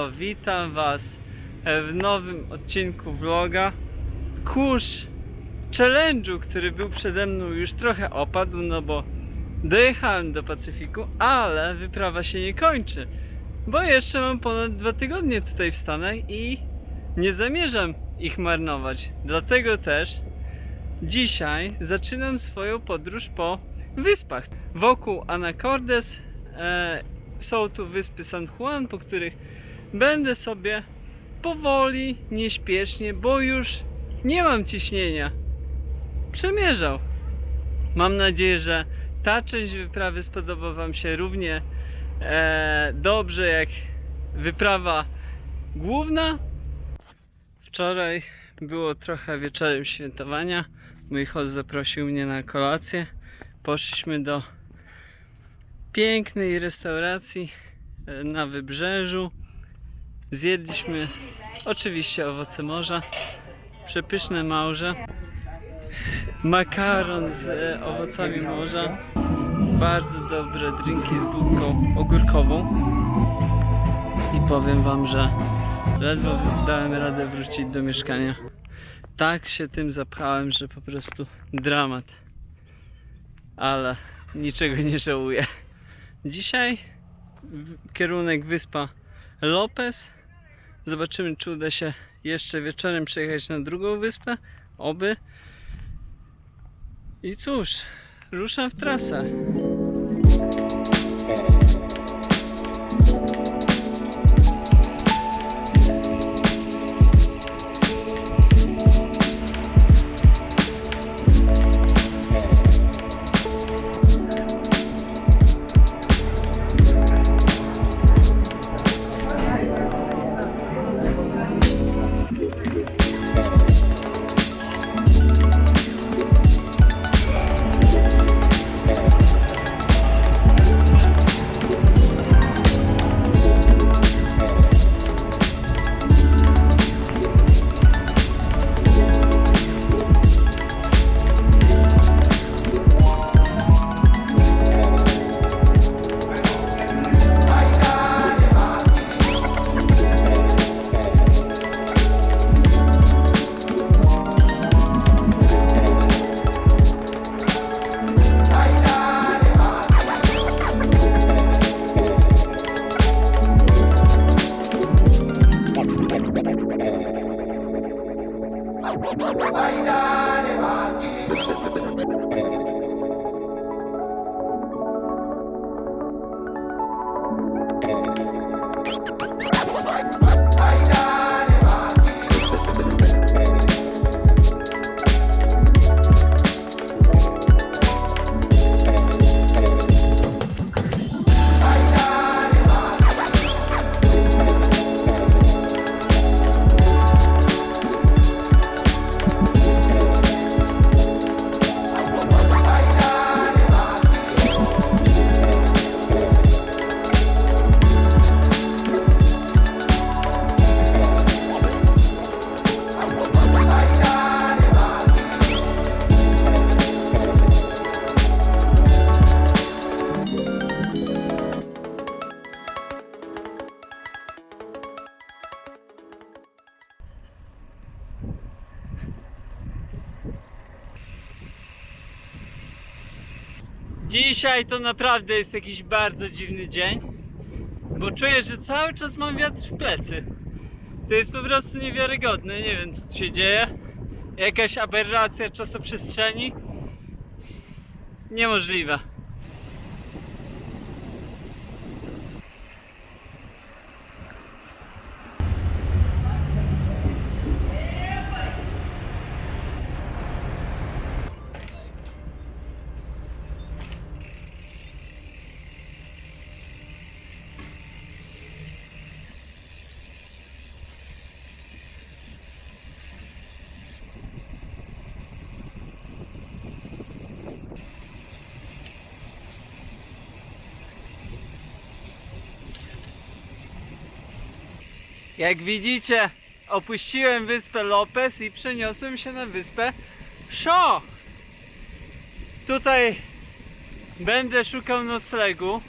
Siemanko, witam was w nowym odcinku vloga. Kurz challenge'u, który był przede mną, już trochę opadł, no bo dojechałem do Pacyfiku, ale wyprawa się nie kończy, bo jeszcze mam ponad 2 tygodnie tutaj w Stanach i nie zamierzam ich marnować. Dlatego też dzisiaj zaczynam swoją podróż po wyspach. Wokół Anacortes są tu wyspy San Juan, po których będę sobie powoli, nieśpiesznie, bo już nie mam ciśnienia, przemierzał. Mam nadzieję, że ta część wyprawy spodoba wam się równie dobrze jak wyprawa główna. Wczoraj było trochę wieczorem świętowania. Mój host zaprosił mnie na kolację. Poszliśmy do pięknej restauracji na wybrzeżu. Zjedliśmy oczywiście owoce morza, przepyszne małże, makaron z owocami morza, bardzo dobre drinki z wódką ogórkową i powiem wam, że ledwo dałem radę wrócić do mieszkania. Tak się tym zapchałem, że po prostu dramat, ale niczego nie żałuję. Dzisiaj kierunek wyspa Lopez. Zobaczymy, czy uda się jeszcze wieczorem przejechać na drugą wyspę. Oby. I cóż, ruszam w trasę. Dzisiaj to naprawdę jest jakiś bardzo dziwny dzień, bo czuję, że cały czas mam wiatr w plecy. To jest po prostu niewiarygodne, nie wiem co tu się dzieje. Jakaś aberracja czasoprzestrzeni. Niemożliwe. Jak widzicie, opuściłem wyspę Lopez i przeniosłem się na wyspę Shaw. Tutaj będę szukał noclegu.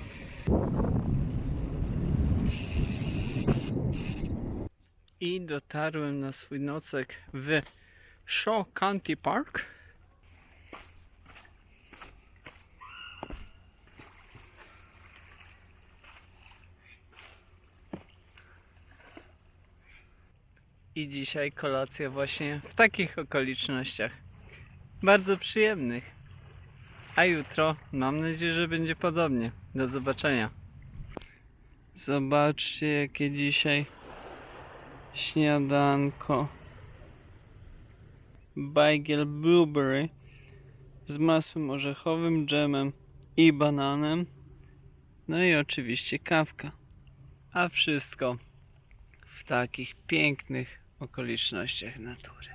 I dotarłem na swój nocleg w Shaw County Park. I dzisiaj kolacja właśnie w takich okolicznościach. Bardzo przyjemnych. A jutro mam nadzieję, że będzie podobnie. Do zobaczenia. Zobaczcie, jakie dzisiaj śniadanko. Bajgiel blueberry z masłem orzechowym, dżemem i bananem. No i oczywiście kawka. A wszystko w takich pięknych okolicznościach natury.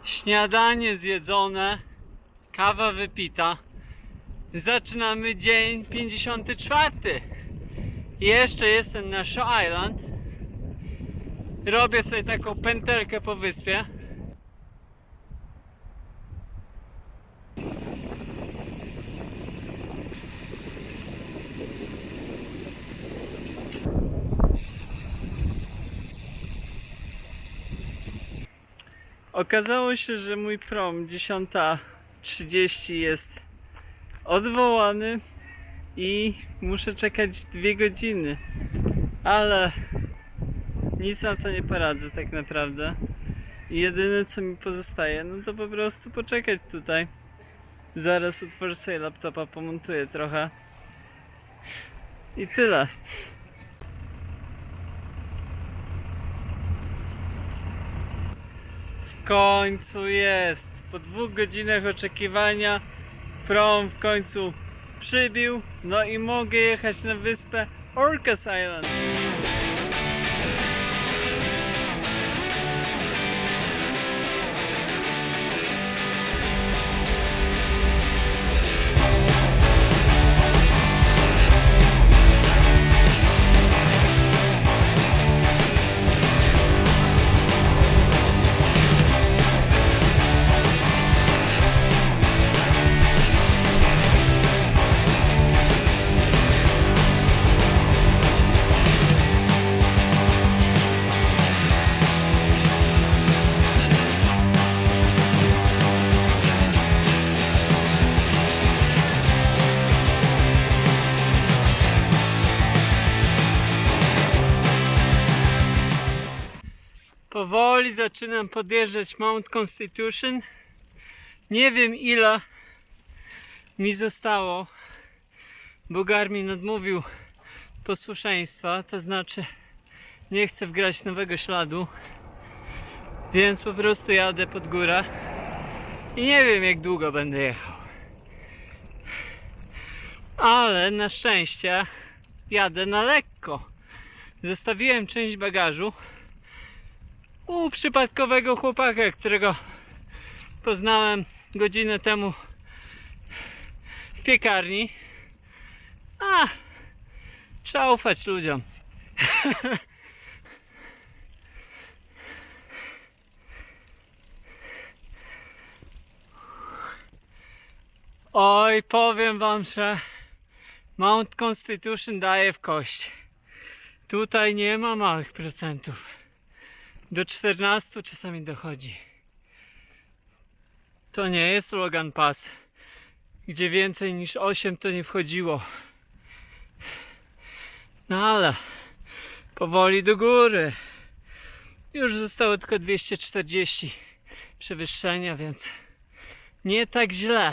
Śniadanie zjedzone, kawa wypita. Zaczynamy dzień 54. Jeszcze jestem na Shaw Island. Robię sobie taką pętelkę po wyspie. Okazało się, że mój prom 10:30 jest odwołany i muszę czekać 2 godziny, ale nic na to nie poradzę tak naprawdę. I jedyne co mi pozostaje, no to po prostu poczekać tutaj. Zaraz otworzę sobie laptopa, pomontuję trochę i tyle. W końcu jest! Po 2 godzinach oczekiwania prom w końcu przybił, no i mogę jechać na wyspę Orcas Island. Powoli zaczynam podjeżdżać Mount Constitution. Nie wiem ile mi zostało, bo Garmin odmówił posłuszeństwa, to znaczy nie chcę wgrać nowego śladu, więc po prostu jadę pod górę i nie wiem jak długo będę jechał. Ale na szczęście jadę na lekko. Zostawiłem część bagażu u przypadkowego chłopaka, którego poznałem godzinę temu w piekarni. Trzeba ufać ludziom. Oj, powiem wam, że Mount Constitution daje w kość. Tutaj nie ma małych procentów. Do 14 czasami dochodzi. To nie jest Logan Pass, gdzie więcej niż 8 to nie wchodziło. No ale powoli do góry. Już zostało tylko 240 przewyższenia, więc nie tak źle.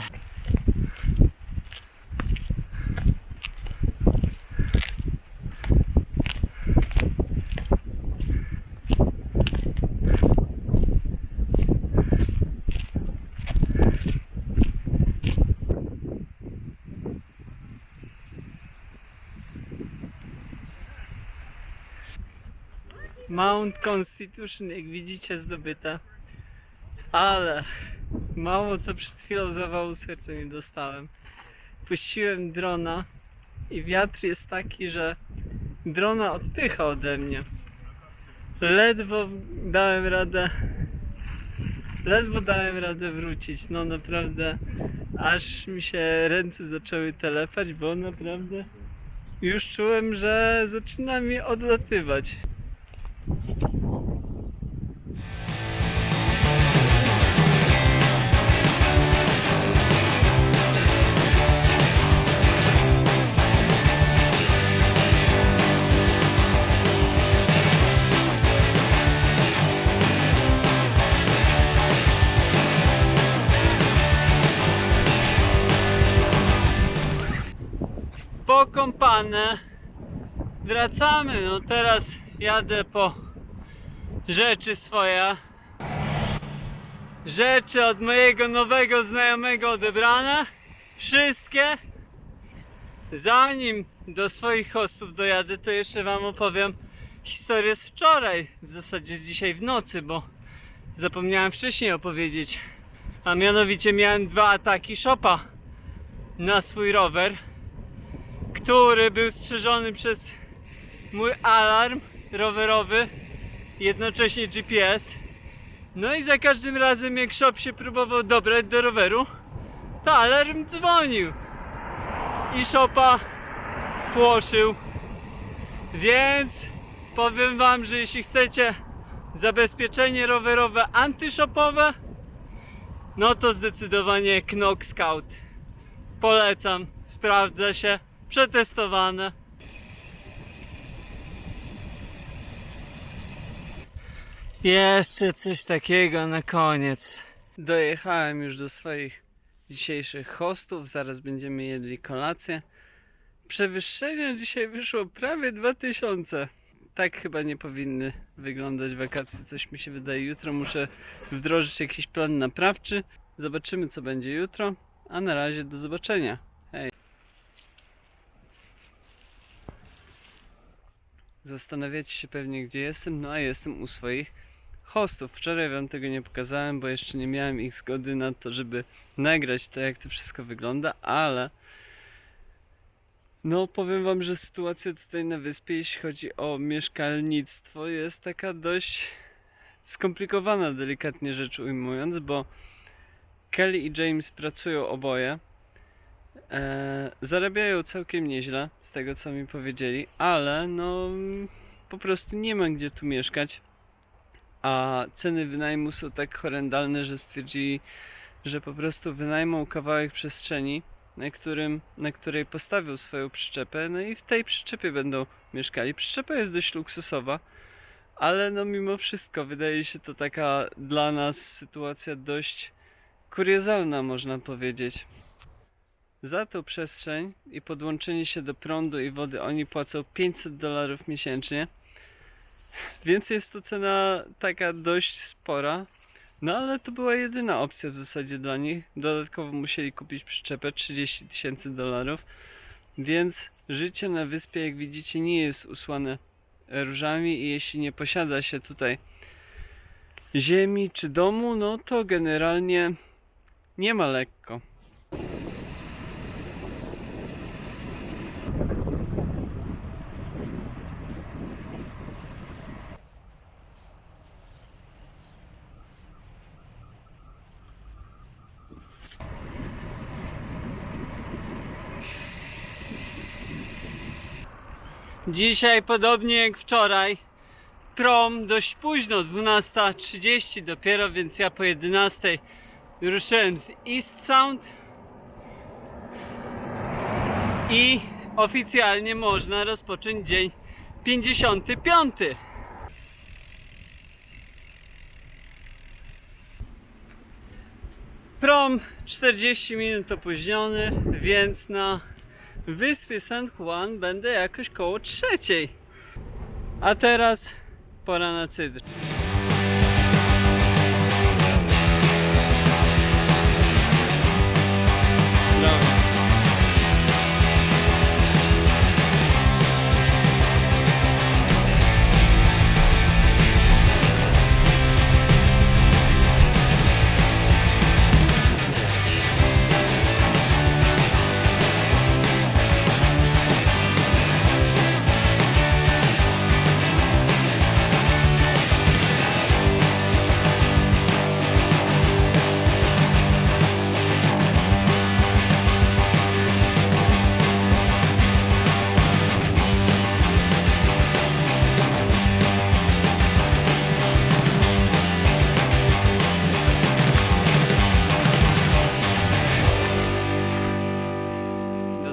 Mount Constitution, jak widzicie, zdobyta, ale mało co przed chwilą zawału serca nie dostałem. Puściłem drona i wiatr jest taki, że drona odpycha ode mnie. Ledwo dałem radę wrócić. No naprawdę, aż mi się ręce zaczęły telepać, bo naprawdę Już czułem, że zaczyna mi odlatywać. Pokąpane. Wracamy. No teraz jadę po rzeczy swoje. Rzeczy od mojego nowego znajomego odebrane. Wszystkie. Zanim do swoich hostów dojadę, to jeszcze wam opowiem historię z wczoraj. W zasadzie z dzisiaj w nocy, bo zapomniałem wcześniej opowiedzieć. A mianowicie miałem 2 ataki Shopa na swój rower, który był strzeżony przez mój alarm rowerowy, jednocześnie GPS. No i za każdym razem jak Shop się próbował dobrać do roweru, to alarm dzwonił i Shopa płoszył. Więc powiem wam, że jeśli chcecie zabezpieczenie rowerowe antyshopowe, no to zdecydowanie Knock Scout. Polecam, sprawdza się, przetestowane. Jeszcze coś takiego na koniec. Dojechałem już do swoich dzisiejszych hostów, zaraz będziemy jedli kolację. Przewyższenie dzisiaj wyszło prawie 2000. Tak chyba nie powinny wyglądać wakacje, coś mi się wydaje. Jutro muszę wdrożyć jakiś plan naprawczy. Zobaczymy, co będzie jutro, a na razie do zobaczenia. Hej. Zastanawiacie się pewnie, gdzie jestem, no a jestem u swoich hostów. Wczoraj wam tego nie pokazałem, bo jeszcze nie miałem ich zgody na to, żeby nagrać to, jak to wszystko wygląda, ale no powiem wam, że sytuacja tutaj na wyspie, jeśli chodzi o mieszkalnictwo, jest taka dość skomplikowana, delikatnie rzecz ujmując, bo Kelly i James pracują oboje, zarabiają całkiem nieźle, z tego co mi powiedzieli, ale no po prostu nie ma gdzie tu mieszkać, a ceny wynajmu są tak horrendalne, że stwierdzili, że po prostu wynajmą kawałek przestrzeni, na której postawią swoją przyczepę, no i w tej przyczepie będą mieszkali. Przyczepa jest dość luksusowa, ale no mimo wszystko wydaje się to taka dla nas sytuacja dość kuriozalna, można powiedzieć. Za tą przestrzeń i podłączenie się do prądu i wody oni płacą $500 miesięcznie, więc jest to cena taka dość spora. No ale to była jedyna opcja w zasadzie dla nich. Dodatkowo musieli kupić przyczepę $30,000, więc życie na wyspie, jak widzicie, nie jest usłane różami i jeśli nie posiada się tutaj ziemi czy domu, no to generalnie nie ma lekko. Dzisiaj, podobnie jak wczoraj, prom dość późno, 12:30 dopiero, więc ja po 11:00 ruszyłem z East Sound i oficjalnie można rozpocząć dzień 55. Prom 40 minut opóźniony, więc na wyspie San Juan będę jakoś koło 3:00. A teraz pora na cydr. Zdrowie.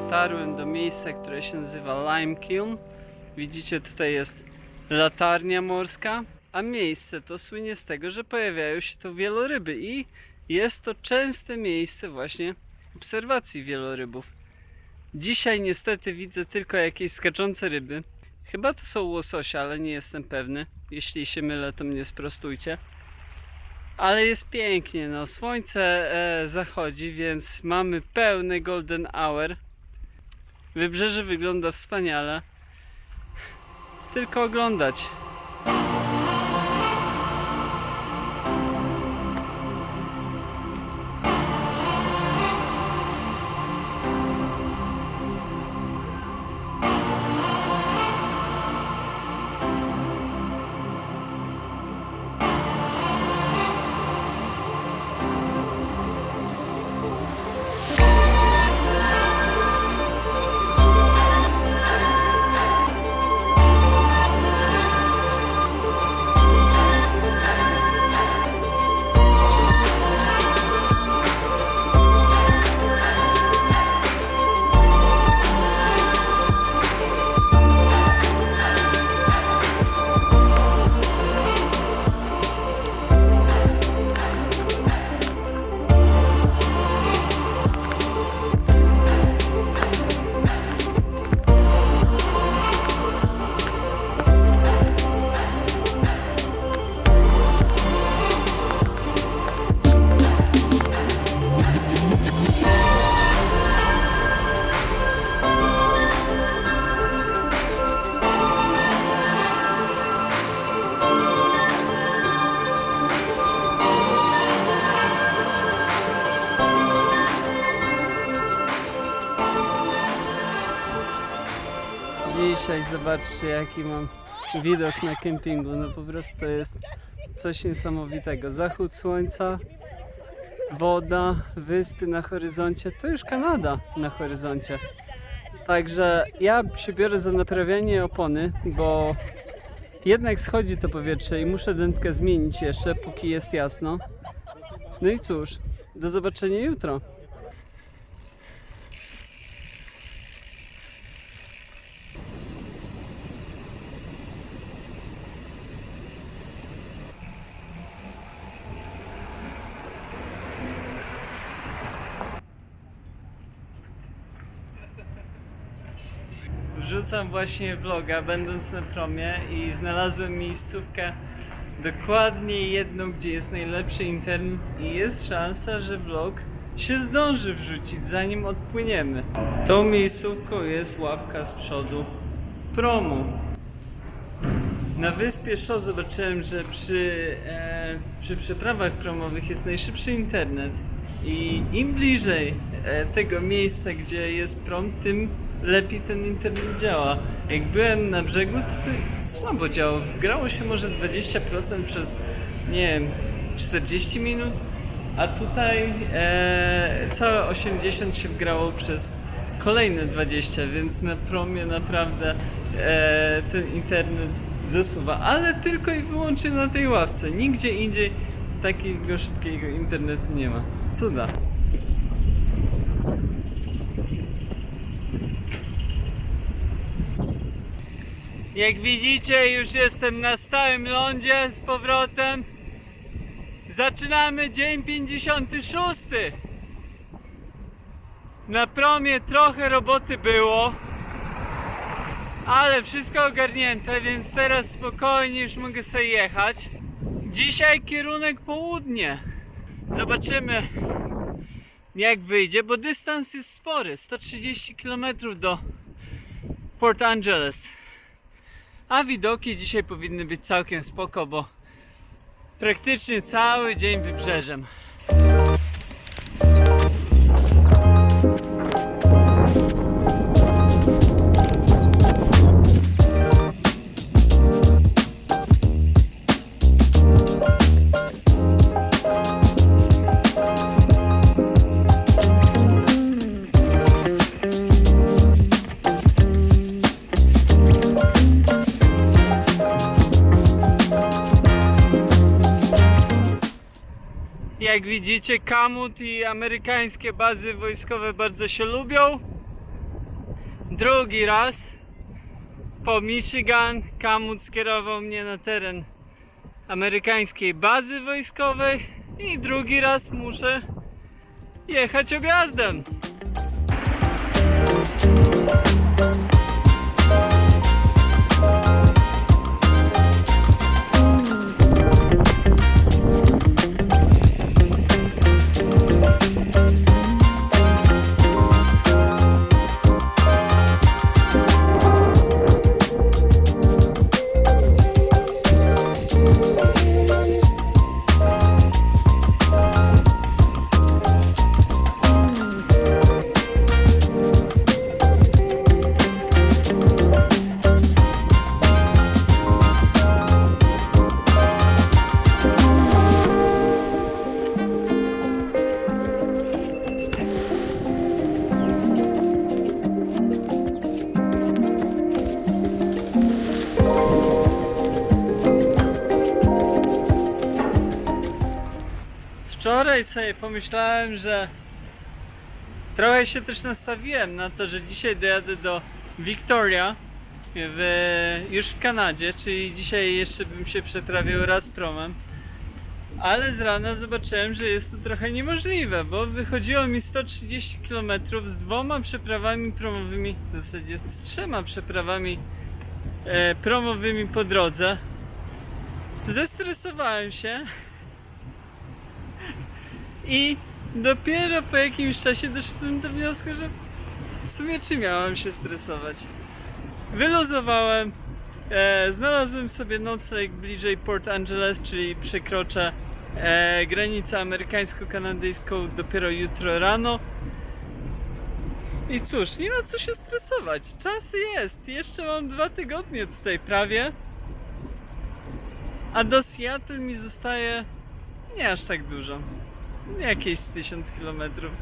dotarłem do miejsca, które się nazywa Lime Kiln. Widzicie, tutaj jest latarnia morska, a miejsce to słynie z tego, że pojawiają się tu wieloryby i jest to częste miejsce właśnie obserwacji wielorybów. Dzisiaj niestety widzę tylko jakieś skaczące ryby. Chyba to są łososie, ale nie jestem pewny. Jeśli się mylę, to mnie sprostujcie. Ale jest pięknie, no słońce zachodzi, więc mamy pełny golden hour. Wybrzeże wygląda wspaniale. Tylko oglądać. Dzisiaj zobaczcie, jaki mam widok na kempingu. No po prostu to jest coś niesamowitego. Zachód słońca, woda, wyspy na horyzoncie. To już Kanada na horyzoncie. Także ja się biorę za naprawianie opony, bo jednak schodzi to powietrze i muszę dętkę zmienić jeszcze, póki jest jasno. No i cóż, do zobaczenia jutro. Wrzucam właśnie vloga, będąc na promie, i znalazłem miejscówkę dokładnie jedną, gdzie jest najlepszy internet i jest szansa, że vlog się zdąży wrzucić, zanim odpłyniemy. Tą miejscówką jest ławka z przodu promu. Na wyspie Shaw zobaczyłem, że przy przeprawach promowych jest najszybszy internet i im bliżej tego miejsca, gdzie jest prom, tym lepiej ten internet działa. Jak byłem na brzegu, to słabo działało. Wgrało się może 20% przez, nie wiem, 40 minut, a tutaj całe 80 się wgrało przez kolejne 20, więc na promie naprawdę ten internet zasuwa, ale tylko i wyłącznie na tej ławce. Nigdzie indziej takiego szybkiego internetu nie ma. Cuda. Jak widzicie, już jestem na stałym lądzie z powrotem. Zaczynamy dzień 56. Na promie trochę roboty było, ale wszystko ogarnięte, więc teraz spokojnie już mogę sobie jechać. Dzisiaj kierunek południe. Zobaczymy, jak wyjdzie, bo dystans jest spory. 130 km do Port Angeles. A widoki dzisiaj powinny być całkiem spoko, bo praktycznie cały dzień wybrzeżem. Jak widzicie, Kamut i amerykańskie bazy wojskowe bardzo się lubią. Drugi raz po Michigan Kamut skierował mnie na teren amerykańskiej bazy wojskowej i drugi raz muszę jechać objazdem. Wczoraj sobie pomyślałem, że trochę się też nastawiłem na to, że dzisiaj dojadę do Victoria już w Kanadzie, czyli dzisiaj jeszcze bym się przeprawił raz promem. Ale z rana zobaczyłem, że jest to trochę niemożliwe, bo wychodziło mi 130 km z 2 przeprawami promowymi, w zasadzie z 3 przeprawami promowymi po drodze. Zestresowałem się i dopiero po jakimś czasie doszedłem do wniosku, że w sumie czy miałem się stresować. Wyluzowałem, znalazłem sobie nocleg bliżej Port Angeles, czyli przekroczę granicę amerykańsko-kanadyjską dopiero jutro rano. I cóż, nie ma co się stresować, czas jest, jeszcze mam 2 tygodnie tutaj prawie, a do Seattle mi zostaje nie aż tak dużo. Jakieś z 1000 kilometrów.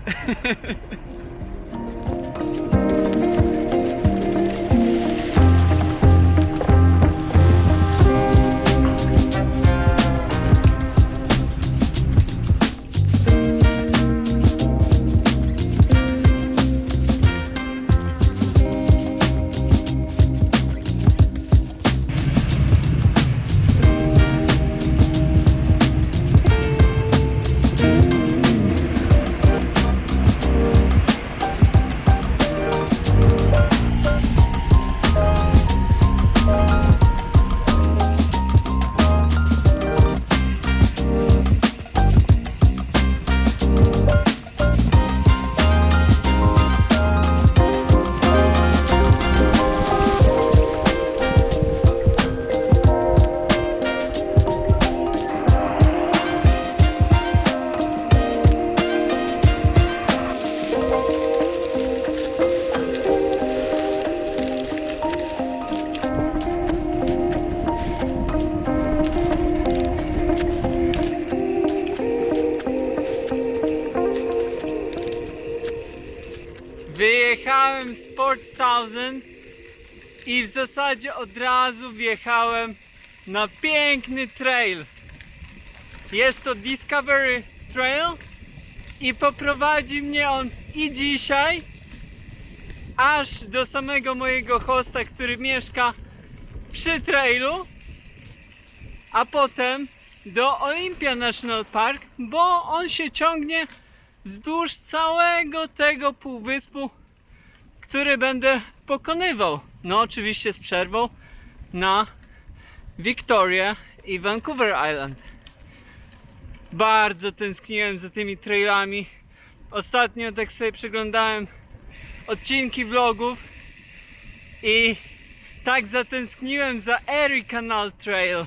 Wyjechałem z Port Townsend i w zasadzie od razu wjechałem na piękny trail. Jest to Discovery Trail i poprowadzi mnie on i dzisiaj aż do samego mojego hosta, który mieszka przy trailu, a potem do Olympia National Park, bo on się ciągnie wzdłuż całego tego półwyspu, który będę pokonywał. No oczywiście z przerwą na Victoria i Vancouver Island. Bardzo tęskniłem za tymi trailami. Ostatnio tak sobie przeglądałem odcinki vlogów i tak zatęskniłem za Erie Canal Trail.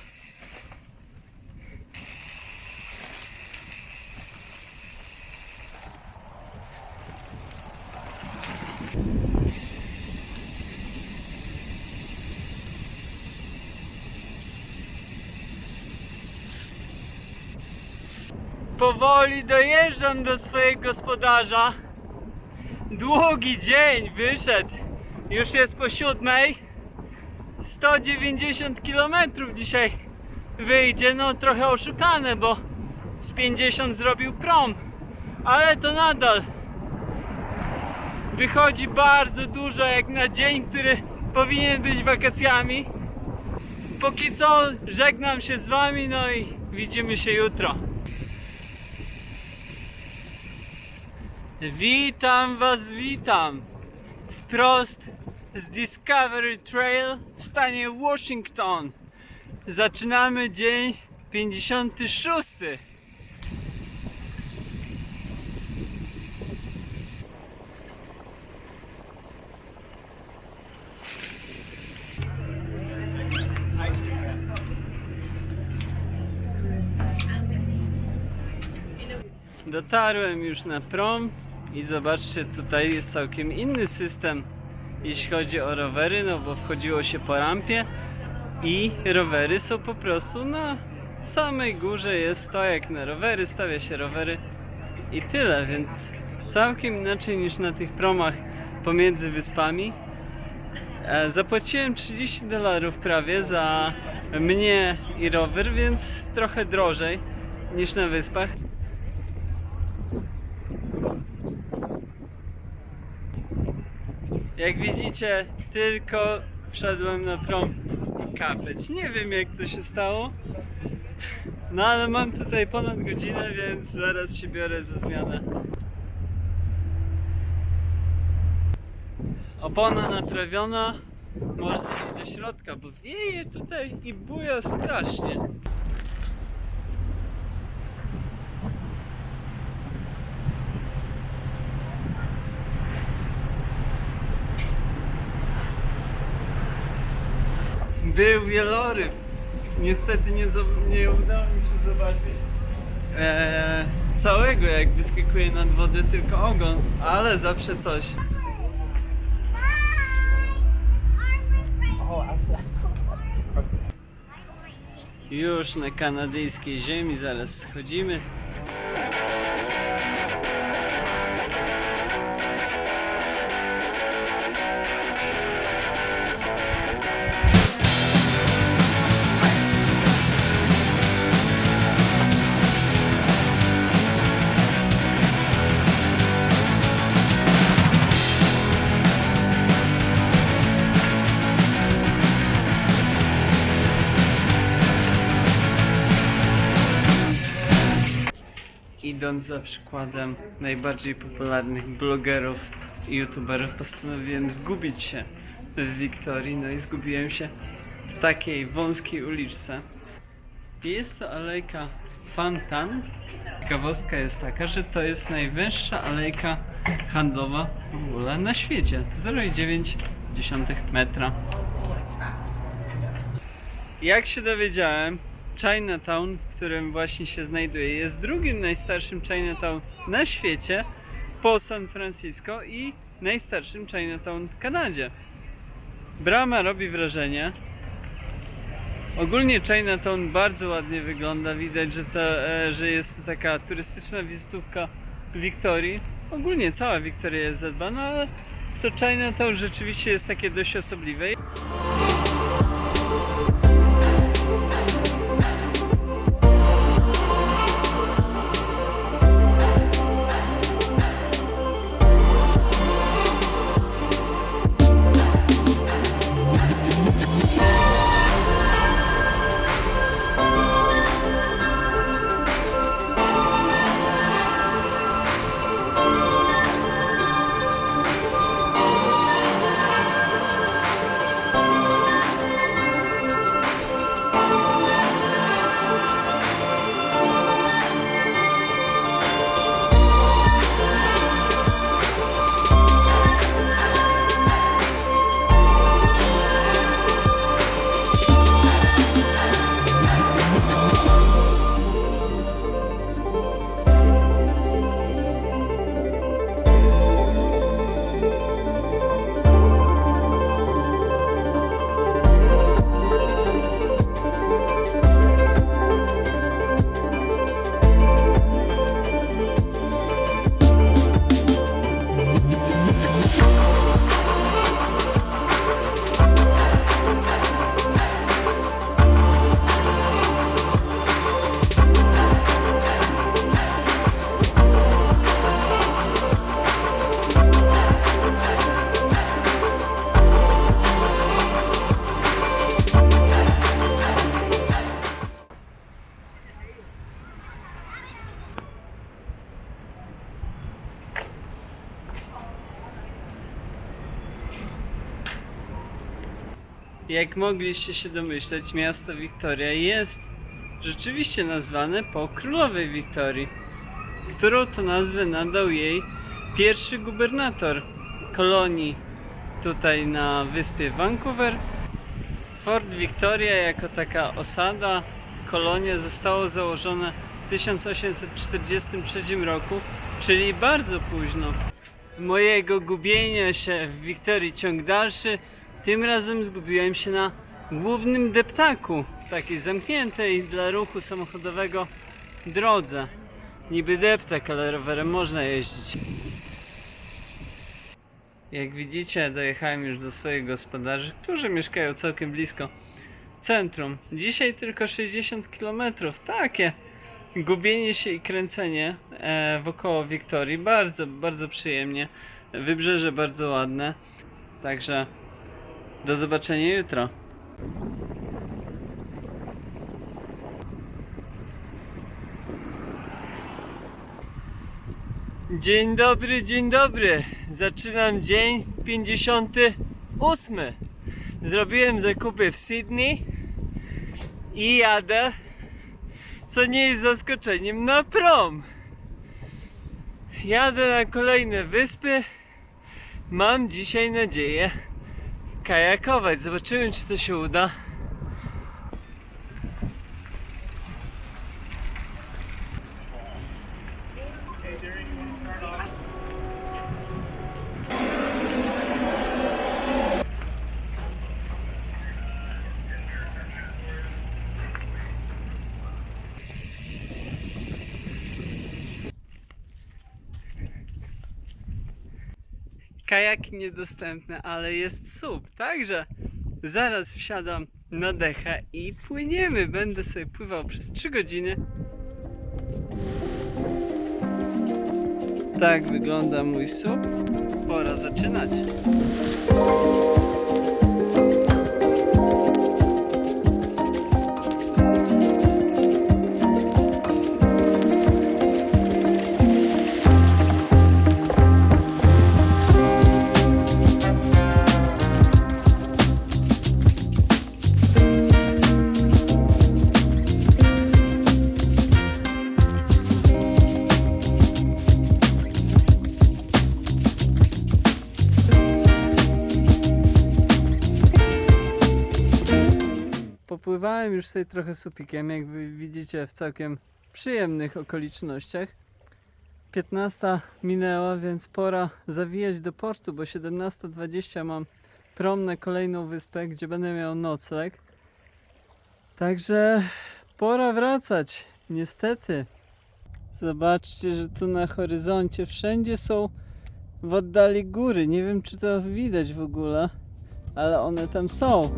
Powoli dojeżdżam do swojego gospodarza. Długi dzień wyszedł. Już jest po 7. 190 km dzisiaj wyjdzie. No trochę oszukane, bo z 50 zrobił prom. Ale to nadal wychodzi bardzo dużo jak na dzień, który powinien być wakacjami. Póki co żegnam się z wami, no i widzimy się jutro. Witam was, witam wprost z Discovery Trail w stanie Washington. Zaczynamy dzień 56. Dotarłem już na prom i zobaczcie, tutaj jest całkiem inny system, jeśli chodzi o rowery, no bo wchodziło się po rampie i rowery są po prostu na samej górze, jest stojak na rowery, stawia się rowery i tyle, więc całkiem inaczej niż na tych promach pomiędzy wyspami. Zapłaciłem $30 prawie za mnie i rower, więc trochę drożej niż na wyspach. Jak widzicie, tylko wszedłem na prom i kapeć. Nie wiem, jak to się stało. No ale mam tutaj ponad godzinę, więc zaraz się biorę za zmianę. Opona naprawiona. Można iść do środka, bo wieje tutaj i buja strasznie. Był wieloryb. Niestety nie udało mi się zobaczyć całego, jak wyskakuje nad wodę, tylko ogon, ale zawsze coś. Już na kanadyjskiej ziemi, zaraz schodzimy. Idąc za przykładem najbardziej popularnych blogerów i youtuberów, postanowiłem zgubić się w Wiktorii, no i zgubiłem się w takiej wąskiej uliczce. I jest to alejka Fontan. Ciekawostka jest taka, że to jest najwęższa alejka handlowa w ogóle na świecie. 0,9 metra. Jak się dowiedziałem, Chinatown, w którym właśnie się znajduję, jest drugim najstarszym Chinatown na świecie po San Francisco i najstarszym Chinatown w Kanadzie. Brama robi wrażenie. Ogólnie Chinatown bardzo ładnie wygląda. Widać, że jest to taka turystyczna wizytówka Wiktorii. Ogólnie cała Wiktoria jest zadbana, ale to Chinatown rzeczywiście jest takie dość osobliwe. Jak mogliście się domyśleć, miasto Wiktoria jest rzeczywiście nazwane po królowej Wiktorii, którą to nazwę nadał jej pierwszy gubernator kolonii tutaj na wyspie Vancouver. Fort Victoria jako taka osada, kolonia zostało założone w 1843 roku, czyli bardzo późno. Mojego gubienia się w Wiktorii ciąg dalszy. Tym razem zgubiłem się na głównym deptaku, takiej zamkniętej dla ruchu samochodowego drodze. Niby deptak, ale rowerem można jeździć. Jak widzicie, dojechałem już do swoich gospodarzy, którzy mieszkają całkiem blisko centrum. Dzisiaj tylko 60 km. Takie gubienie się i kręcenie wokoło Wiktorii. Bardzo, bardzo przyjemnie. Wybrzeże bardzo ładne. Także do zobaczenia jutro. Dzień dobry, dzień dobry. Zaczynam dzień 58. Zrobiłem zakupy w Sydney i jadę, co nie jest zaskoczeniem, na prom. Jadę na kolejne wyspy. Mam dzisiaj nadzieję kajakować. Zobaczymy, czy to się uda. Kajaki niedostępne, ale jest SUP, także zaraz wsiadam na dechę i płyniemy. Będę sobie pływał przez 3 godziny. Tak wygląda mój SUP. Pora zaczynać. Popływałem już sobie trochę supikiem, jak wy widzicie, w całkiem przyjemnych okolicznościach. 15 minęła, więc pora zawijać do portu, bo 17:20 mam prom na kolejną wyspę, gdzie będę miał nocleg. Także pora wracać, niestety. Zobaczcie, że tu na horyzoncie wszędzie są w oddali góry. Nie wiem, czy to widać w ogóle, ale one tam są.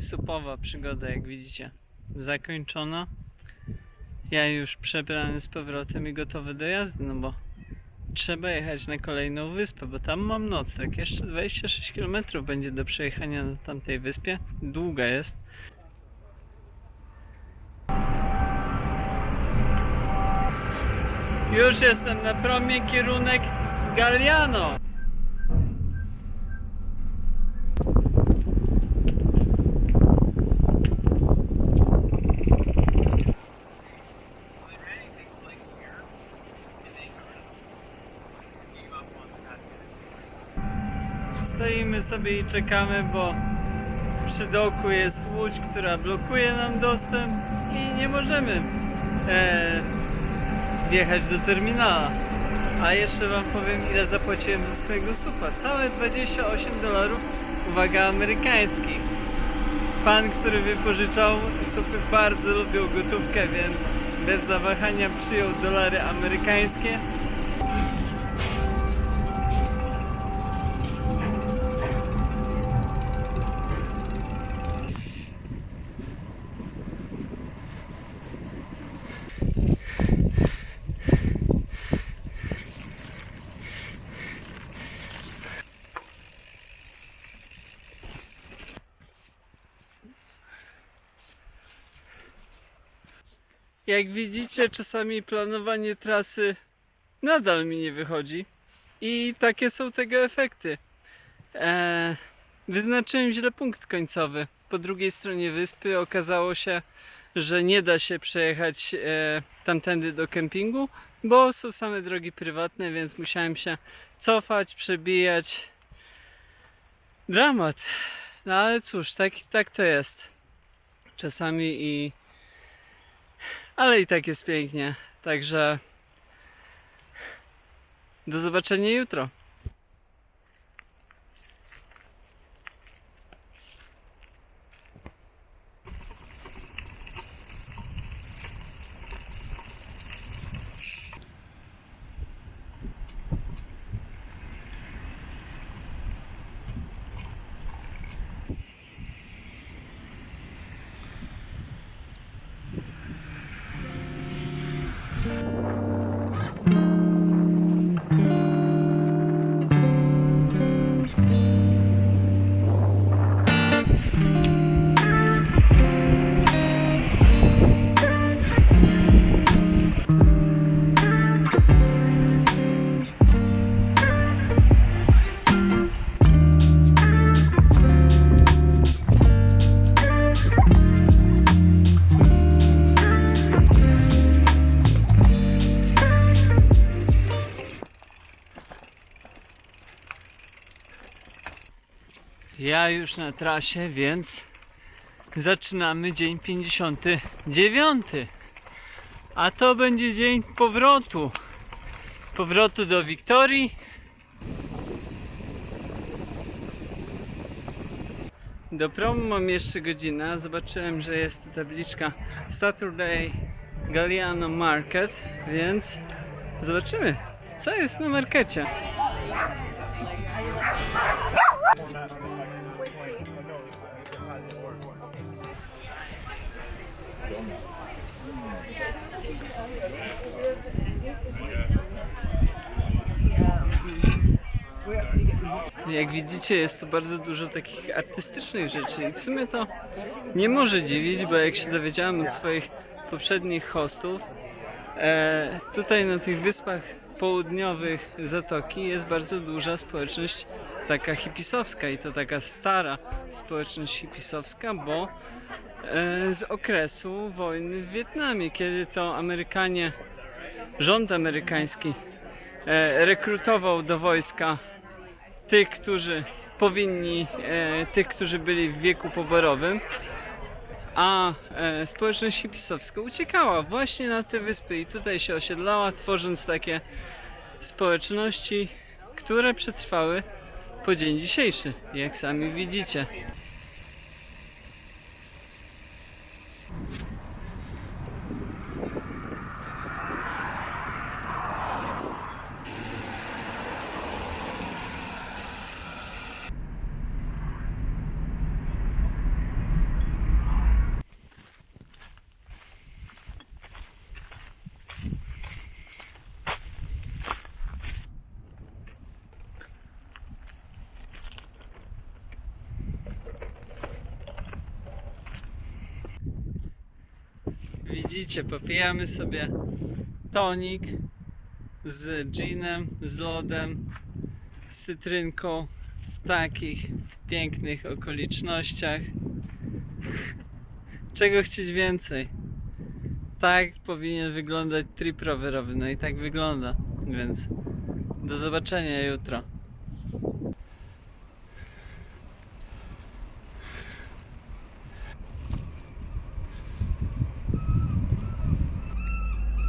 Supowa przygoda, jak widzicie, zakończona. Ja już przebrany z powrotem i gotowy do jazdy, no bo trzeba jechać na kolejną wyspę, bo tam mam nocleg. Jeszcze 26 km będzie do przejechania na tamtej wyspie. Długa jest. Już jestem na promie, kierunek Galliano. Stoimy sobie i czekamy, bo przy doku jest łódź, która blokuje nam dostęp i nie możemy wjechać do terminala. A jeszcze wam powiem, ile zapłaciłem za swojego supa. Całe $28, uwaga, amerykańskich. Pan, który wypożyczał supy, bardzo lubił gotówkę, więc bez zawahania przyjął dolary amerykańskie. Jak widzicie, czasami planowanie trasy nadal mi nie wychodzi i takie są tego efekty. Wyznaczyłem źle punkt końcowy. Po drugiej stronie wyspy okazało się, że nie da się przejechać tamtędy do kempingu, bo są same drogi prywatne, więc musiałem się cofać, przebijać. Dramat. No ale cóż, tak to jest. Czasami ale i tak jest pięknie. Także do zobaczenia jutro. Ja już na trasie, więc zaczynamy dzień 59. A to będzie dzień powrotu. Powrotu do Wiktorii. Do promu mam jeszcze godzinę. Zobaczyłem, że jest tu tabliczka Saturday Galliano Market, więc zobaczymy, co jest na markecie. Jak widzicie, jest to bardzo dużo takich artystycznych rzeczy i w sumie to nie może dziwić, bo jak się dowiedziałem od swoich poprzednich hostów, tutaj na tych wyspach południowych Zatoki jest bardzo duża społeczność taka hipisowska i to taka stara społeczność hipisowska, bo z okresu wojny w Wietnamie, kiedy to rząd amerykański rekrutował do wojska tych, którzy byli w wieku poborowym, a społeczność hipisowska uciekała właśnie na te wyspy i tutaj się osiedlała, tworząc takie społeczności, które przetrwały po dzień dzisiejszy, jak sami widzicie. Widzicie, popijamy sobie tonik z ginem, z lodem, z cytrynką w takich pięknych okolicznościach. Czego chcieć więcej? Tak powinien wyglądać trip rowerowy, no i tak wygląda, więc do zobaczenia jutro.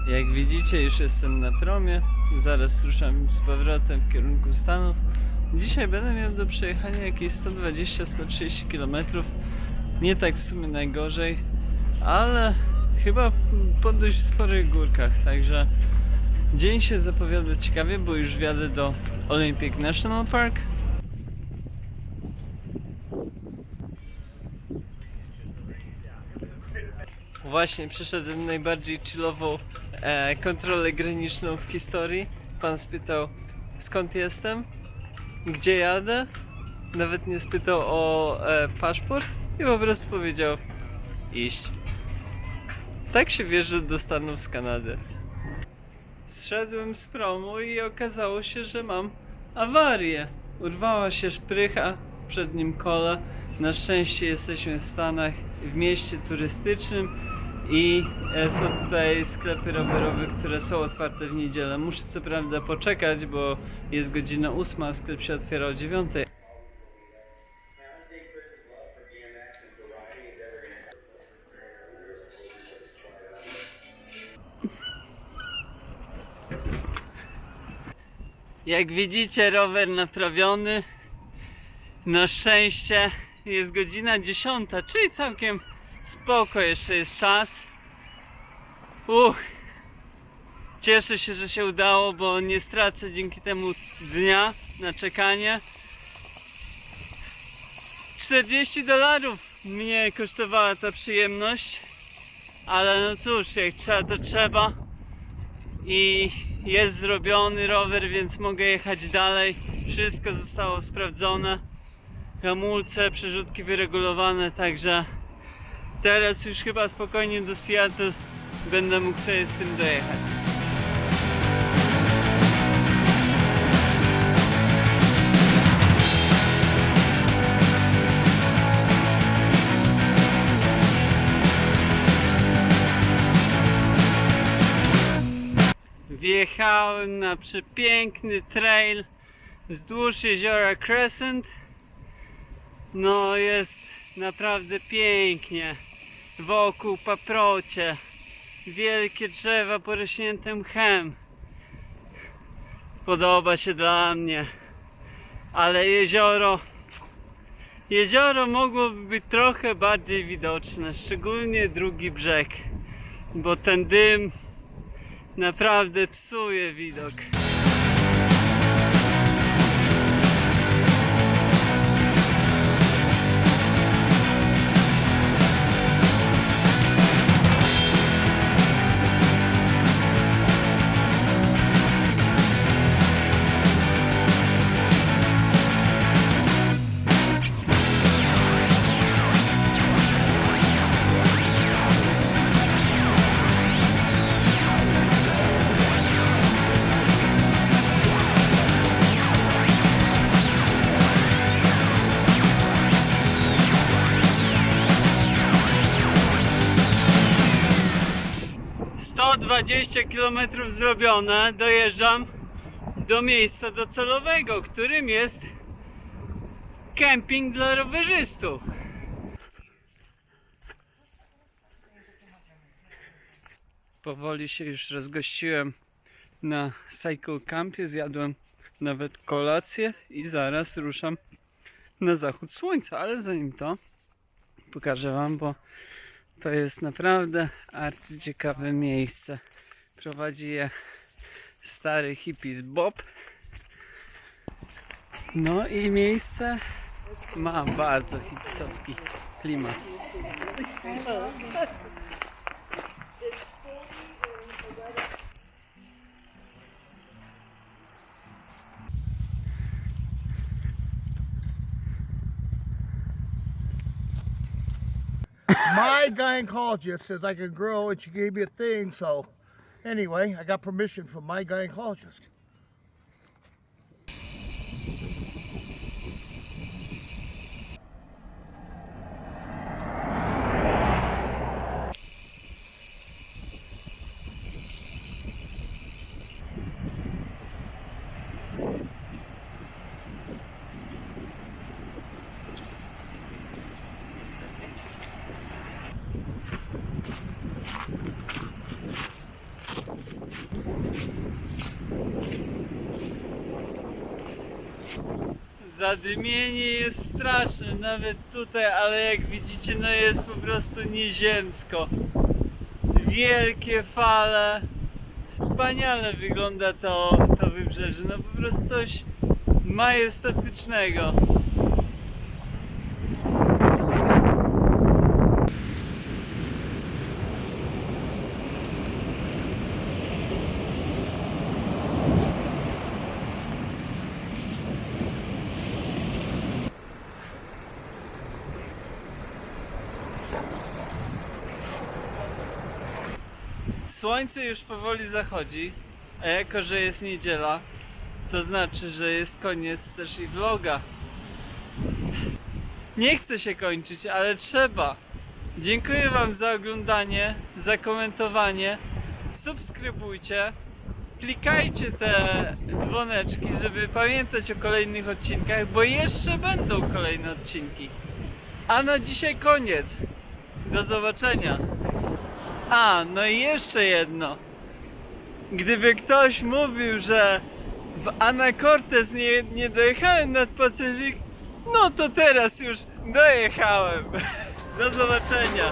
Jak widzicie, już jestem na promie, zaraz ruszam z powrotem w kierunku Stanów. Dzisiaj będę miał do przejechania jakieś 120-130 km, nie tak w sumie najgorzej, ale chyba po dość sporych górkach, także dzień się zapowiada ciekawie, bo już wjadę do Olympic National Park. Właśnie przeszedłem najbardziej chillową kontrolę graniczną w historii. Pan spytał, skąd jestem, gdzie jadę, nawet nie spytał o paszport i po prostu powiedział iść. Tak się wjeżdża do Stanów z Kanady. Zszedłem z promu i okazało się, że mam awarię. Urwała się szprycha w przednim kole. Na szczęście jesteśmy w Stanach, w mieście turystycznym i są tutaj sklepy rowerowe, które są otwarte w niedzielę. Muszę co prawda poczekać, bo jest godzina 8, a sklep się otwiera o 9. Jak widzicie, rower naprawiony. Na szczęście jest godzina 10, czyli całkiem spoko, jeszcze jest czas. Cieszę się, że się udało, bo nie stracę dzięki temu dnia na czekanie. $40 mnie kosztowała ta przyjemność, ale no cóż, jak trzeba to trzeba. I jest zrobiony rower, więc mogę jechać dalej. Wszystko zostało sprawdzone. Hamulce, przerzutki wyregulowane, także teraz już chyba spokojnie do Seattle będę mógł sobie z tym dojechać. Wjechałem na przepiękny trail wzdłuż jeziora Crescent. No jest naprawdę pięknie. Wokół paprocie, wielkie drzewa porośnięte mchem. Podoba się dla mnie. Ale jezioro mogłoby być trochę bardziej widoczne, szczególnie drugi brzeg, bo ten dym naprawdę psuje widok. To 20 km zrobione, dojeżdżam do miejsca docelowego, którym jest kemping dla rowerzystów. Powoli się już rozgościłem na Cycle Campie, zjadłem nawet kolację i zaraz ruszam na zachód słońca, ale zanim to pokażę wam, bo to jest naprawdę arcyciekawe miejsce. Prowadzi je stary hippies Bob. No i miejsce ma bardzo hippisowski klimat. My gynecologist says I can grow and she gave me a thing, so anyway, I got permission from my gynecologist. Zadymienie jest straszne, nawet tutaj, ale jak widzicie, no jest po prostu nieziemsko. Wielkie fale, wspaniale wygląda to wybrzeże, no po prostu coś majestatycznego. Słońce już powoli zachodzi, a jako że jest niedziela, to znaczy, że jest koniec też i vloga. Nie chce się kończyć, ale trzeba. Dziękuję wam za oglądanie, za komentowanie. Subskrybujcie, klikajcie te dzwoneczki, żeby pamiętać o kolejnych odcinkach, bo jeszcze będą kolejne odcinki. A na dzisiaj koniec. Do zobaczenia. A, no i jeszcze jedno. Gdyby ktoś mówił, że w Anacortes nie dojechałem nad Pacyfik, no to teraz już dojechałem. Do zobaczenia.